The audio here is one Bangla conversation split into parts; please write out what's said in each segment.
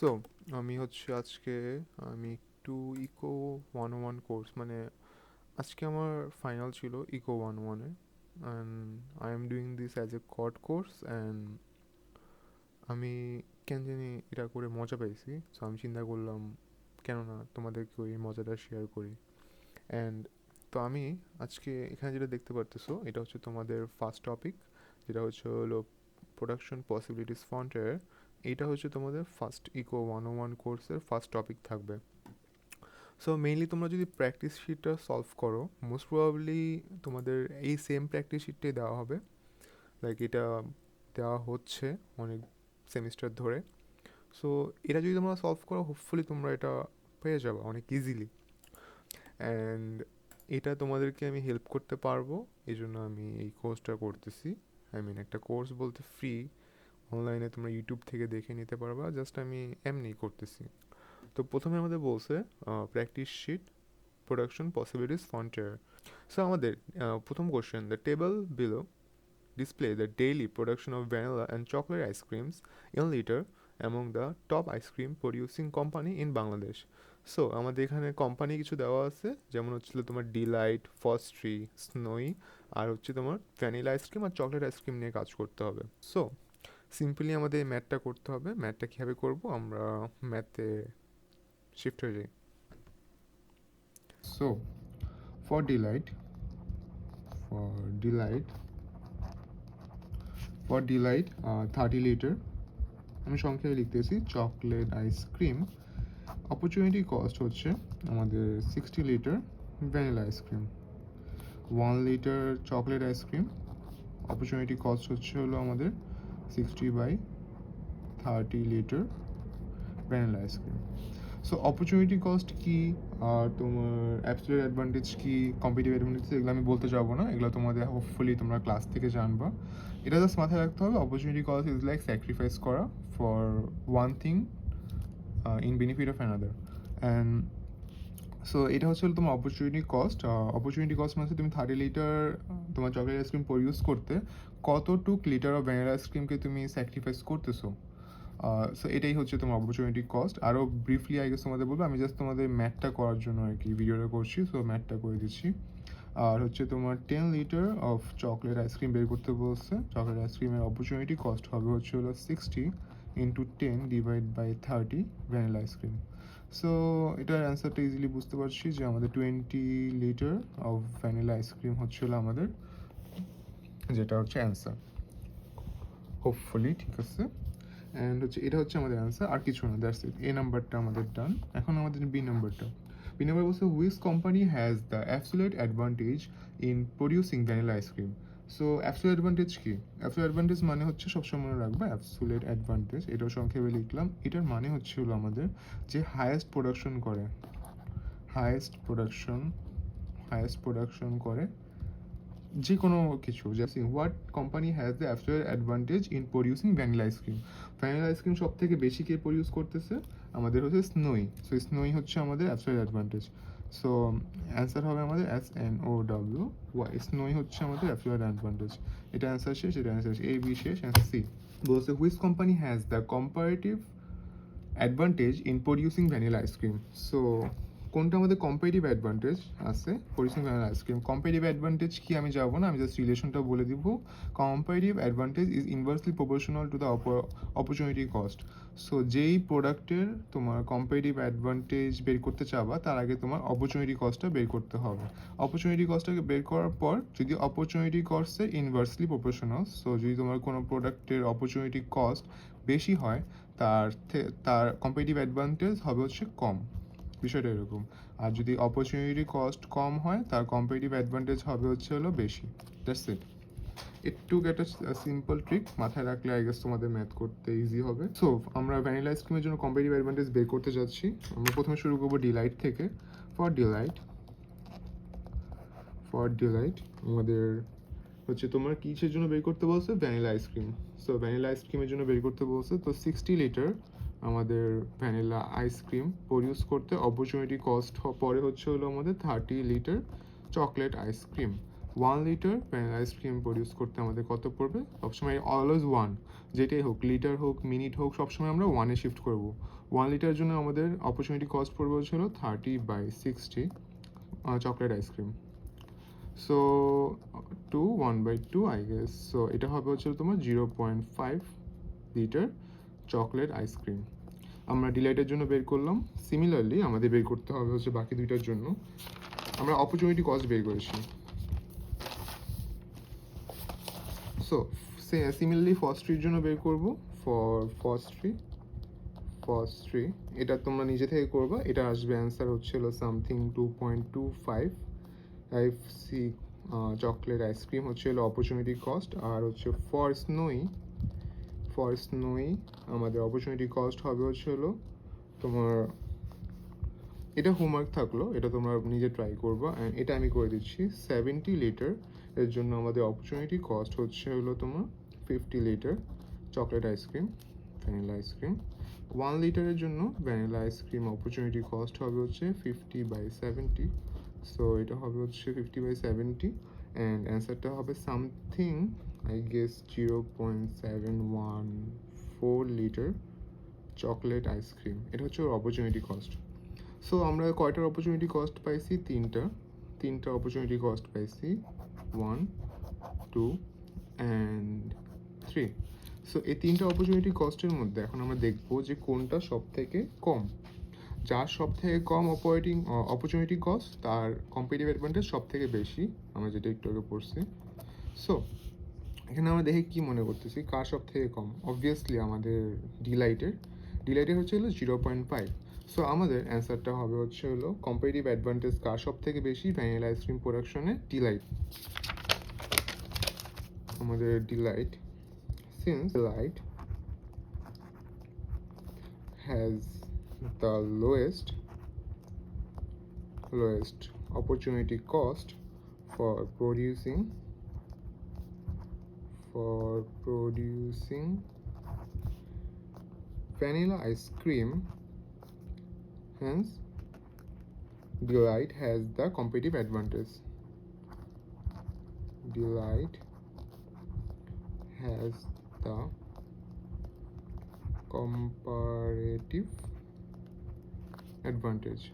সো আমি হচ্ছে আজকে আমি একটু ইকো 101 কোর্স মানে আজকে আমার ফাইনাল ছিল ইকো 101-এ and I am doing this as a core course and আমি কেন জানি এটা করে মজা পাইছি। সো আমি চিন্তা করলাম কেন না তোমাদেরকে ওই মজাটা শেয়ার করি। অ্যান্ড তো আমি আজকে এখানে যেটা দেখতে পারতেছো এটা হচ্ছে তোমাদের ফার্স্ট টপিক, যেটা হচ্ছে হলো প্রোডাকশন পসিবিলিটিস ফ্রন্টিয়ার। এইটা হচ্ছে তোমাদের ফার্স্ট ইকো 101 কোর্সের ফার্স্ট টপিক থাকবে। সো মেইনলি তোমরা যদি প্র্যাকটিস শিটটা সলভ করো, মোস্ট প্রবাবলি তোমাদের এই সেম প্র্যাকটিস শিটটাই দেওয়া হবে। লাইক এটা দেওয়া হচ্ছে অনেক সেমিস্টার ধরে। সো এটা যদি তোমরা সলভ করো, হোপফুলি তোমরা এটা পেয়ে যাবে অনেক ইজিলি। অ্যান্ড এটা তোমাদেরকে আমি হেল্প করতে পারবো, এই জন্য আমি এই কোর্সটা করতেছি। আই মিন একটা কোর্স বলতে ফ্রি, অনলাইনে তোমরা ইউটিউব থেকে দেখে নিতে পারবা, জাস্ট আমি এমনি করতেছি। তো প্রথমে আমাদের বলছে practice sheet production possibilities frontier. So আমাদের প্রথম question, the table below display the daily production of vanilla and chocolate ice creams in liter among the top ice cream producing company in Bangladesh. So আমাদের এখানে কোম্পানি কিছু দেওয়া আছে, যেমন হচ্ছিল তোমার ডিলাইট, ফস্ট্রি, স্নোই, আর হচ্ছে তোমার ভ্যানিলা আইসক্রিম আর চকলেট আইসক্রিম নিয়ে কাজ করতে হবে। সো সিম্পলি আমাদের ম্যাথটা করতে হবে। ম্যাথটা কীভাবে করবো, আমরা ম্যাথে শিফট হয়ে যাই। So for delight for delight for delight 30 litre, আমি সংখ্যায় লিখতেছি চকলেট আইসক্রিম, অপরচুনিটি কস্ট হচ্ছে আমাদের 60 litre vanilla ice cream, 1 litre chocolate ice cream, opportunity cost হচ্ছে হলো আমাদের 60/30 litre vanilla ice cream. So opportunity cost কি আর তোমার অ্যাবসলিউট অ্যাডভান্টেজ কি, কম্পিটিটিভ অ্যাডভান্টেজ, এগুলো আমি বলতে যাবো না, এগুলো তোমাদের হোপফুলি তোমরা ক্লাস থেকে জানবা। এটা জাস্ট মাথায় রাখতে হবে, opportunity cost is like sacrifice করা for one thing in benefit of another. And so এটা হচ্ছে তোমার অপরচুনিটি কস্ট। অপরচুনিটি কস্ট মানে তুমি 30 লিটার তোমার চকলেট আইসক্রিম প্রডিউস করতে কতটুক লিটার অফ ভ্যানিলা আইসক্রিমকে তুমি স্যাক্রিফাইস করতেছো। সো এটাই হচ্ছে তোমার অপরচুনিটি কস্ট। আরও ব্রিফলি আই গেস তোমাদের বলবো, আমি জাস্ট তোমাদের ম্যাথটা করার জন্য আর কি ভিডিওটা করছি, সো ম্যাথটা করে দিচ্ছি। আর হচ্ছে তোমার 10 লিটার অফ চকলেট আইসক্রিম বের করতে বলছে। চকলেট আইসক্রিমের অপরচুনিটি কস্ট হবে হচ্ছে হলো 60 into 10 divide by 30 vanilla ice cream. So এটার অ্যান্সারটা ইজিলি বুঝতে পারছি যে আমাদের 20 লিটার অফ ভ্যানিলা আইসক্রিম হচ্ছে হলো আমাদের, যেটা হচ্ছে অ্যান্সার। হোপফুলি ঠিক আছে। অ্যান্ড হচ্ছে এটা হচ্ছে আমাদের অ্যান্সার, আর কিছু না, দ্যাটস ইট। এ নাম্বারটা আমাদের ডান। এখন আমাদের বি নাম্বারটা। বি নাম্বার বলছে which company has the absolute advantage in producing vanilla ice cream. So absolute advantage কি? অ্যাবসোলিউট অ্যাডভান্টেজ মানে হচ্ছে সবসময় মনে রাখবে অ্যাবসোলিউট অ্যাডভান্টেজ, এটাও সংক্ষেপে লিখলাম। এটার মানে হচ্ছে হলো আমাদের যে হায়েস্ট প্রোডাকশন করে, হায়েস্ট প্রোডাকশন হায়েস্ট প্রোডাকশন করে যে কোনো কিছু। Just what company has the absolute advantage in producing vanilla ice cream. Vanilla ice cream সব থেকে বেশি কে প্রডিউস করতেছে, আমাদের হচ্ছে স্নোই। সো স্নোই হচ্ছে আমাদের অ্যাবসোলিউট অ্যাডভান্টেজ। সো অ্যান্সার হবে আমাদের SNOWY, স্নোই হচ্ছে আমাদের অ্যাবসোলিউট অ্যাডভান্টেজ। এটা অ্যান্সার শেষ, এটা অ্যান্সার শেষ, A B শেষ, অ্যান্সার C। বলছে which company has the comparative advantage in producing vanilla ice cream. So কোনটা আমাদের কম্পারেটিভ অ্যাডভান্টেজ আছে producing vanilla ice cream. Comparative advantage কি আমি যাবো না, আমি জাস্ট রিলেশনটা বলে দিব। Comparative advantage is inversely proportional to the opportunity cost. So যেই প্রোডাক্টের তোমার কম্পারেটিভ অ্যাডভান্টেজ বের করতে চাবা, তার আগে তোমার অপরচুনিটি কস্টটা বের করতে হবে। অপরচুনিটি কস্টটাকে বের করার পর যদি অপরচুনিটি কস্টের ইনভার্সলি প্রপোর্শনাল, সো যদি তোমার কোনো প্রোডাক্টের অপরচুনিটি কস্ট বেশি হয়, তার কম্পিটিটিভ অ্যাডভান্টেজ হবে হচ্ছে কম, বিষয়টা এরকম। আর যদি অপরচুনিটি কস্ট কম হয়, তার কম্পিটিটিভ অ্যাডভান্টেজ হবে হচ্ছে হলো বেশি। That's it. একটু একটা সিম্পল ট্রিক মাথায় রাখলে আই গেস তোমাদের ম্যাথ করতে ইজি হবে। সো আমরা ভ্যানিলা আইসক্রিমের জন্য কম্পিটিটিভ অ্যাডভান্টেজ বের করতে যাচ্ছি। আমরা প্রথমে শুরু করবো ডিলাইট থেকে। ফর ডিলাইট আমাদের হচ্ছে তোমার কিসের জন্য বের করতে বলছে, ভ্যানিলা আইসক্রিম। সো ভ্যানিলা আইসক্রিমের জন্য বের করতে বলছে, তো 60 লিটার আমাদের ভ্যানিলা আইসক্রিম প্রডিউস করতে অপরচুনিটি কস্ট পরে হচ্ছে হলো আমাদের 30 litre chocolate ice cream. 1 litre vanilla ice cream produce করতে আমাদের কত পড়বে? সবসময় অলওয়েজ 1, যেটাই হোক, লিটার হোক, মিনিট হোক, সবসময় আমরা 1-এ শিফট করব। 1 লিটারের জন্য আমাদের অপরচুনিটি কস্ট পড়বে হচ্ছিল 30/60 chocolate ice cream. So 1/2 I guess. So এটা হবে হচ্ছে তোমার 0.5 লিটার চকলেট আইসক্রিম। আমরা ডিলাইটের জন্য বের করলাম। সিমিলারলি আমাদের বের করতে হবে হচ্ছে বাকি দুইটার জন্য। আমরা অপরচুনিটি কস্ট বের করেছি। সো সিমিলারলি ফস্ট্রির জন্য বের করব। ফর ফস্ট্রি এটা তোমরা নিজে থেকে করবা। এটা আসবে অ্যান্সার হচ্ছিল সামথিং 2.25 সি চকলেট আইসক্রিম হচ্ছে হলো অপরচুনিটি কস্ট। আর হচ্ছে ফর স্নোই আমাদের অপরচুনিটি কস্ট হবে হচ্ছে হলো তোমার, এটা হোমওয়ার্ক থাকলো, এটা তোমরা নিজে ট্রাই করবা। অ্যান্ড এটা আমি করে দিচ্ছি 70 লিটার এর জন্য আমাদের অপরচুনিটি কস্ট হচ্ছে হলো তোমার 50 litre chocolate ice cream, vanilla ice cream. 1 লিটারের জন্য ভ্যানিলা আইসক্রিম অপরচুনিটি কস্ট হবে হচ্ছে 50/70। সো এটা হবে হচ্ছে 50/70 অ্যান্ড অ্যান্সারটা হবে something I guess 0.714 litre chocolate ice cream. এটা হচ্ছে ওর অপরচুনিটি কস্ট। সো আমরা কয়টার অপরচুনিটি কস্ট পাইছি? তিনটা অপরচুনিটি কস্ট পাইছি, 1, 2 অ্যান্ড 3। সো এই তিনটা অপরচুনিটি কস্টের মধ্যে এখন আমরা দেখব যে কোনটা সব থেকে কম। যার সব থেকে কম অপরচুনিটি কস্ট তার কম্পিটিটিভ অ্যাডভান্টেজ সব থেকে বেশি, আমরা যেটা একটু আগে পড়ছি। সো এখানে আমরা দেখে কি মনে করতেছি কার সব থেকে কম? অবভিয়াসলি আমাদের ডিলাইটের হচ্ছে হলো 0.5। সো আমাদের অ্যান্সারটা হবে হচ্ছে হলো কম্পিটিটিভ অ্যাডভান্টেজ কার সব থেকে বেশি ভ্যানিলা আইসক্রিম প্রোডাকশনে? ডিলাইট। আমাদের Deloitte, since Delight has the lowest opportunity cost for producing vanilla ice cream, hence Delight has the competitive advantage. Delight has the comparative advantage.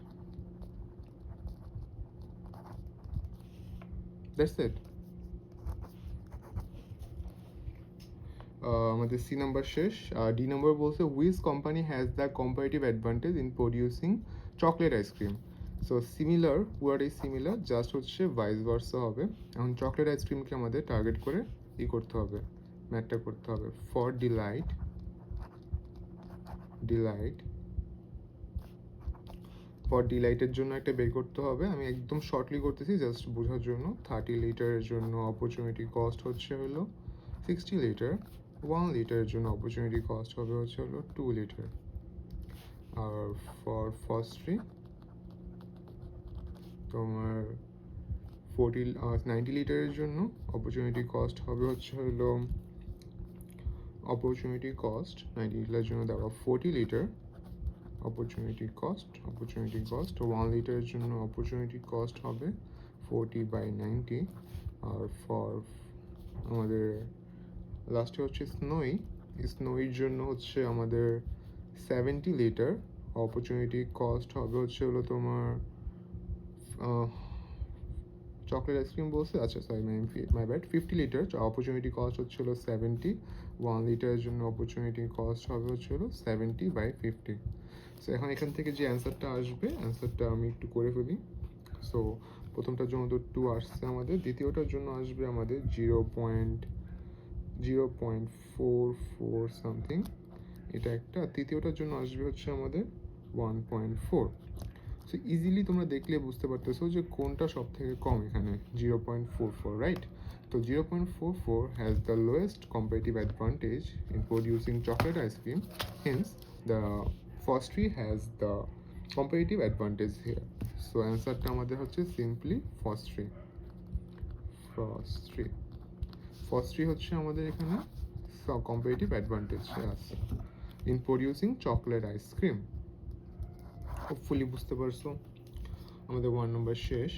That's it. আমাদের সি নাম্বার শেষ। ডি নাম্বার বলছে which company has the comparative advantage in producing chocolate ice cream. So similar, word is similar, just হচ্ছে ভাইস ভার্সা হবে। এখন চকলেট আইসক্রিমকে আমাদের টার্গেট করে করতে হবে, ম্যাথটা করতে হবে। ফর ডিলাইটের জন্য একটা বের করতে হবে। আমি একদম শর্টলি করতেছি জাস্ট বোঝার জন্য। 30 লিটারের জন্য অপরচুনিটি কস্ট হচ্ছে হলো 60 লিটার। 1 লিটারের জন্য অপরচুনিটি কস্ট হবে হচ্ছে হলো 2 লিটার। আর ফর ফস্ট্রি তোমার 90 লিটারের জন্য অপরচুনিটি কস্ট হবে হচ্ছে হলো 90 লিটারের জন্য দেওয়া 40 লিটার অপরচুনিটি কস্ট। 1 লিটারের জন্য অপরচুনিটি কস্ট হবে 40/90। আর ফর আমাদের লাস্টে হচ্ছে স্নোইর জন্য হচ্ছে আমাদের 70 লিটার অপরচুনিটি কস্ট হবে হচ্ছে হলো তোমার চকলেট আইসক্রিম বলছে, আচ্ছা sorry my bad, 50 litre opportunity cost হচ্ছে হলো 70। 1 লিটারের জন্য অপরচুনিটি কস্ট হবে হচ্ছে হলো 70/50। সো এখন এখান থেকে যে অ্যান্সারটা আসবে, অ্যান্সারটা আমি একটু করে ফেলি। সো প্রথমটার জন্য তো 2 আসছে আমাদের, দ্বিতীয়টার জন্য আসবে আমাদের 0.44 সামথিং, এটা একটা। তৃতীয়টার জন্য আসবে হচ্ছে আমাদের 1.4। সো ইজিলি তোমরা দেখলে বুঝতে পারতেছো যে কোনটা সব থেকে কম এখানে, 0.44, রাইট? তো 0.44 has the lowest comparative advantage in producing chocolate ice cream, hence the Fostry has the comparative advantage here. So অ্যান্সারটা আমাদের হচ্ছে সিম্পলি ফস্ট্রি হচ্ছে আমাদের এখানে কম্পারেটিভ অ্যাডভান্টেজ আছে in producing chocolate ice cream. Hopefully বুঝতে পারছো। আমাদের 1 নম্বর শেষ।